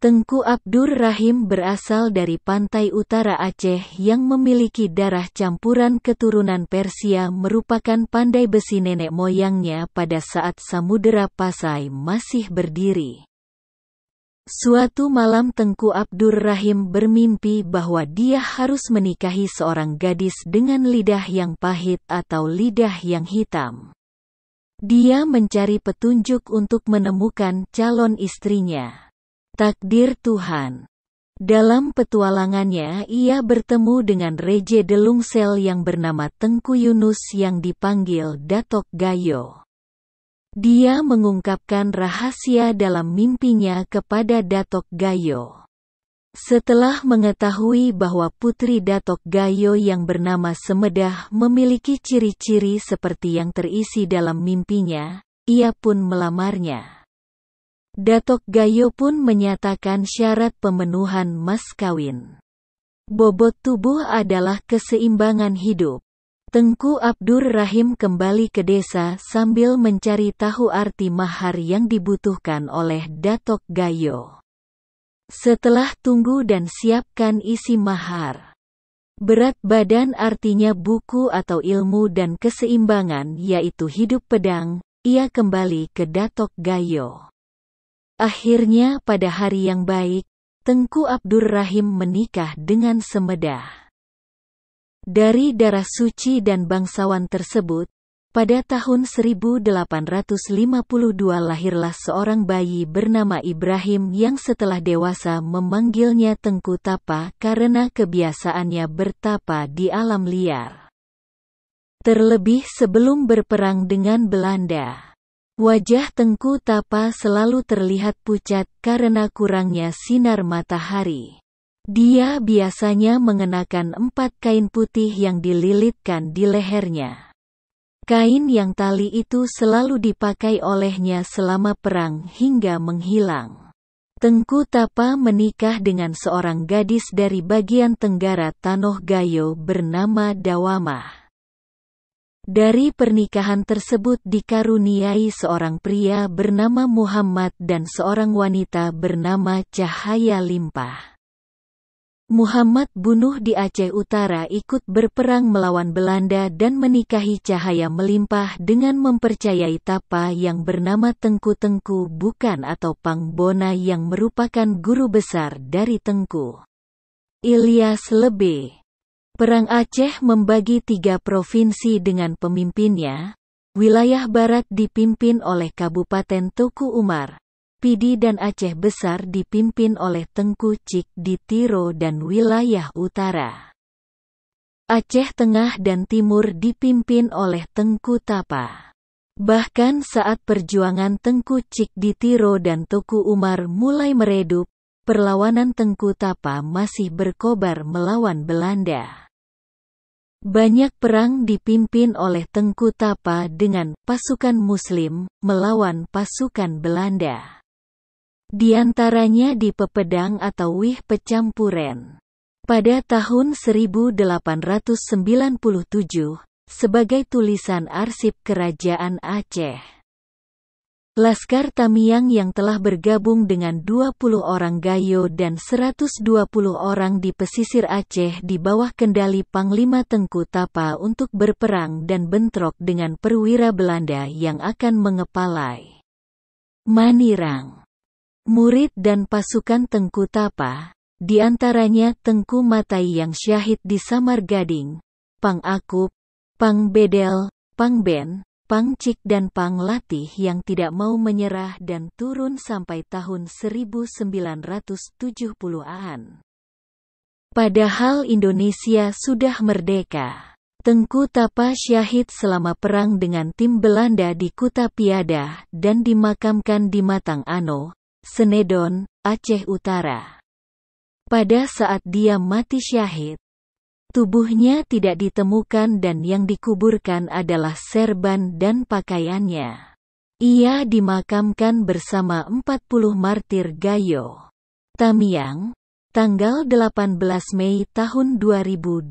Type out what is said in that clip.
Tengku Abdur Rahim berasal dari pantai utara Aceh yang memiliki darah campuran keturunan Persia, merupakan pandai besi nenek moyangnya pada saat Samudera Pasai masih berdiri. Suatu malam Tengku Abdur Rahim bermimpi bahwa dia harus menikahi seorang gadis dengan lidah yang pahit atau lidah yang hitam. Dia mencari petunjuk untuk menemukan calon istrinya. Takdir Tuhan. Dalam petualangannya ia bertemu dengan Reje Delungsel yang bernama Tengku Yunus yang dipanggil Datok Gayo. Dia mengungkapkan rahasia dalam mimpinya kepada Datok Gayo. Setelah mengetahui bahwa putri Datok Gayo yang bernama Semedah memiliki ciri-ciri seperti yang terisi dalam mimpinya, ia pun melamarnya. Datok Gayo pun menyatakan syarat pemenuhan mas kawin. Bobot tubuh adalah keseimbangan hidup. Tengku Abdur Rahim kembali ke desa sambil mencari tahu arti mahar yang dibutuhkan oleh Datok Gayo. Setelah tunggu dan siapkan isi mahar. Berat badan artinya buku atau ilmu dan keseimbangan yaitu hidup pedang, ia kembali ke Datok Gayo. Akhirnya pada hari yang baik, Tengku Abdur Rahim menikah dengan Semedah. Dari darah suci dan bangsawan tersebut, pada tahun 1852 lahirlah seorang bayi bernama Ibrahim yang setelah dewasa memanggilnya Tengku Tapa karena kebiasaannya bertapa di alam liar. Terlebih sebelum berperang dengan Belanda. Wajah Tengku Tapa selalu terlihat pucat karena kurangnya sinar matahari. Dia biasanya mengenakan 4 kain putih yang dililitkan di lehernya. Kain yang tali itu selalu dipakai olehnya selama perang hingga menghilang. Tengku Tapa menikah dengan seorang gadis dari bagian tenggara Tanoh Gayo bernama Dawamah. Dari pernikahan tersebut dikaruniai seorang pria bernama Muhammad dan seorang wanita bernama Cahaya Limpah. Muhammad bunuh di Aceh Utara ikut berperang melawan Belanda dan menikahi Cahaya Melimpah dengan mempercayai Tapa yang bernama Tengku Bukan atau Pangbona yang merupakan guru besar dari Tengku. Ilyas Lebe. Perang Aceh membagi 3 provinsi dengan pemimpinnya. Wilayah Barat dipimpin oleh Kabupaten Tuku Umar, Pidi dan Aceh Besar dipimpin oleh Tengku Cik Ditiro dan wilayah Utara. Aceh Tengah dan Timur dipimpin oleh Tengku Tapa. Bahkan saat perjuangan Tengku Cik Ditiro dan Tuku Umar mulai meredup, perlawanan Tengku Tapa masih berkobar melawan Belanda. Banyak perang dipimpin oleh Tengku Tapa dengan pasukan Muslim melawan pasukan Belanda. Di antaranya di Pepedang atau Wih Pecampuren. Pada tahun 1897, sebagai tulisan arsip Kerajaan Aceh. Laskar Tamiang yang telah bergabung dengan 20 orang Gayo dan 120 orang di pesisir Aceh di bawah kendali Panglima Tengku Tapa untuk berperang dan bentrok dengan perwira Belanda yang akan mengepalai Manirang. Murid dan pasukan Tengku Tapa, di antaranya Tengku Matai yang syahid di Samar Gading, Pang Akup, Pang Bedel, Pang Ben, Pang Cik dan Pang Latih yang tidak mau menyerah dan turun sampai tahun 1970-an. Padahal Indonesia sudah merdeka. Tengku Tapa syahid selama perang dengan tim Belanda di Kuta Piadah dan dimakamkan di Matang Ano, Senedon, Aceh Utara. Pada saat dia mati syahid, tubuhnya tidak ditemukan dan yang dikuburkan adalah serban dan pakaiannya. Ia dimakamkan bersama 40 martir Gayo. Tamiang, tanggal 18 Mei tahun 2020.